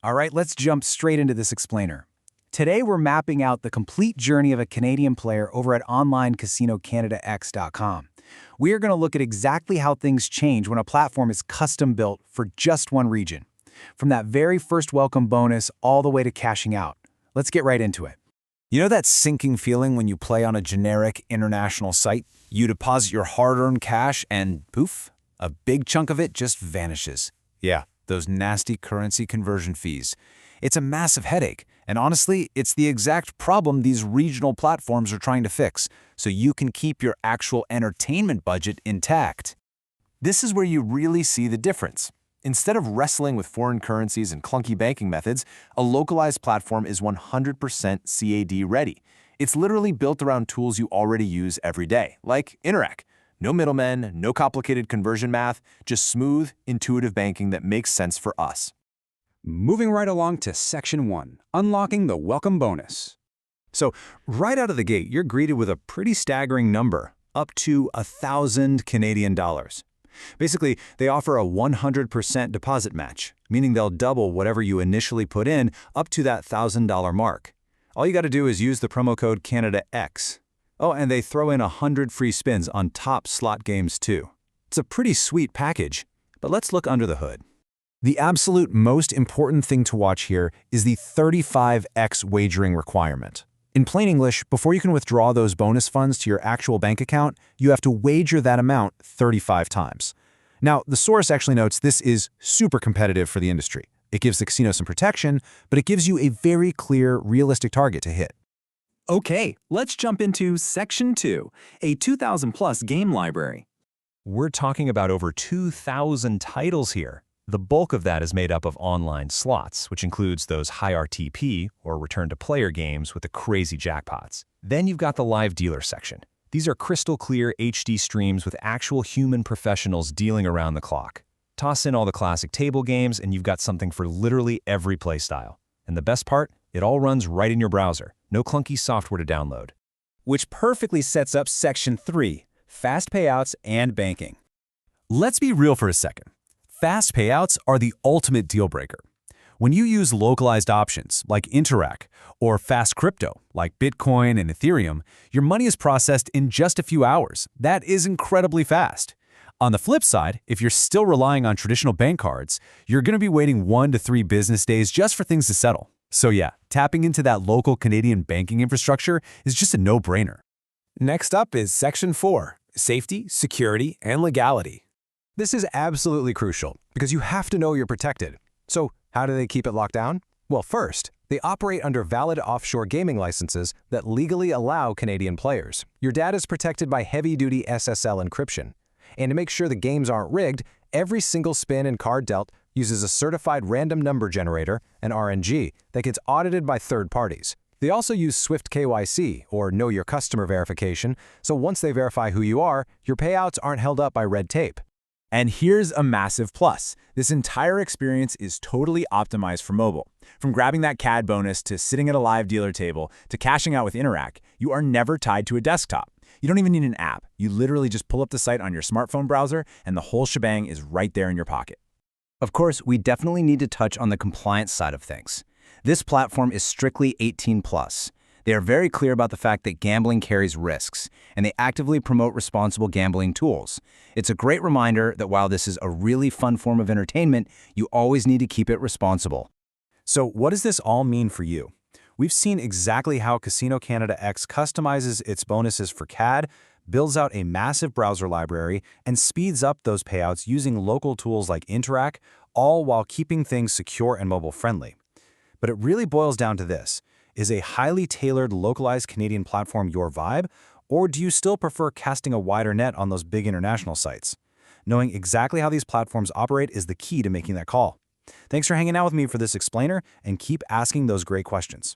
All right, let's jump straight into this explainer. Today, we're mapping out the complete journey of a Canadian player over at onlinecasinocanadax.com. We are going to look at exactly how things change when a platform is custom built for just one region. From that very first welcome bonus all the way to cashing out. Let's get right into it. You know that sinking feeling when you play on a generic international site? You deposit your hard-earned cash and poof, a big chunk of it just vanishes. Yeah, those nasty currency conversion fees. It's a massive headache, and honestly, it's the exact problem these regional platforms are trying to fix, so you can keep your actual entertainment budget intact. This is where you really see the difference. Instead of wrestling with foreign currencies and clunky banking methods, a localized platform is 100% CAD ready. It's literally built around tools you already use every day, like Interac. No middlemen, no complicated conversion math, just smooth, intuitive banking that makes sense for us. Moving right along to Section 1, unlocking the welcome bonus. So, right out of the gate, you're greeted with a pretty staggering number, up to 1,000 Canadian dollars. Basically, they offer a 100% deposit match, meaning they'll double whatever you initially put in up to that $1,000 mark. All you got to do is use the promo code CanadaX. Oh, and they throw in 100 free spins on top slot games too. It's a pretty sweet package, but let's look under the hood. The absolute most important thing to watch here is the 35x wagering requirement. In plain English, before you can withdraw those bonus funds to your actual bank account, you have to wager that amount 35 times. Now, the source actually notes this is super competitive for the industry. It gives the casino some protection, but it gives you a very clear, realistic target to hit. Okay, let's jump into Section 2, a 2,000-plus game library. We're talking about over 2,000 titles here. The bulk of that is made up of online slots, which includes those high RTP, or return-to-player games with the crazy jackpots. Then you've got the live dealer section. These are crystal clear HD streams with actual human professionals dealing around the clock. Toss in all the classic table games, and you've got something for literally every playstyle. And the best part? It all runs right in your browser. No clunky software to download. Which perfectly sets up Section 3, fast payouts and banking. Let's be real for a second. Fast payouts are the ultimate deal breaker. When you use localized options like Interac or fast crypto like Bitcoin and Ethereum, your money is processed in just a few hours. That is incredibly fast. On the flip side, if you're still relying on traditional bank cards, you're going to be waiting 1 to 3 business days just for things to settle. So yeah, tapping into that local Canadian banking infrastructure is just a no-brainer. Next up is Section 4, Safety, Security, and Legality. This is absolutely crucial because you have to know you're protected. So how do they keep it locked down? Well, first, they operate under valid offshore gaming licenses that legally allow Canadian players. Your data is protected by heavy-duty SSL encryption. And to make sure the games aren't rigged, every single spin and card dealt uses a certified random number generator, an RNG, that gets audited by third parties. They also use Swift KYC, or Know Your Customer verification, so once they verify who you are, your payouts aren't held up by red tape. And here's a massive plus. This entire experience is totally optimized for mobile. From grabbing that CAD bonus to sitting at a live dealer table to cashing out with Interac, you are never tied to a desktop. You don't even need an app. You literally just pull up the site on your smartphone browser and the whole shebang is right there in your pocket. Of course, we definitely need to touch on the compliance side of things. This platform is strictly 18+. They are very clear about the fact that gambling carries risks, and they actively promote responsible gambling tools. It's a great reminder that while this is a really fun form of entertainment, you always need to keep it responsible. So what does this all mean for you? We've seen exactly how Casino Canada X customizes its bonuses for CAD, builds out a massive browser library, and speeds up those payouts using local tools like Interac, all while keeping things secure and mobile-friendly. But it really boils down to this. Is a highly tailored, localized Canadian platform your vibe, or do you still prefer casting a wider net on those big international sites? Knowing exactly how these platforms operate is the key to making that call. Thanks for hanging out with me for this explainer, and keep asking those great questions.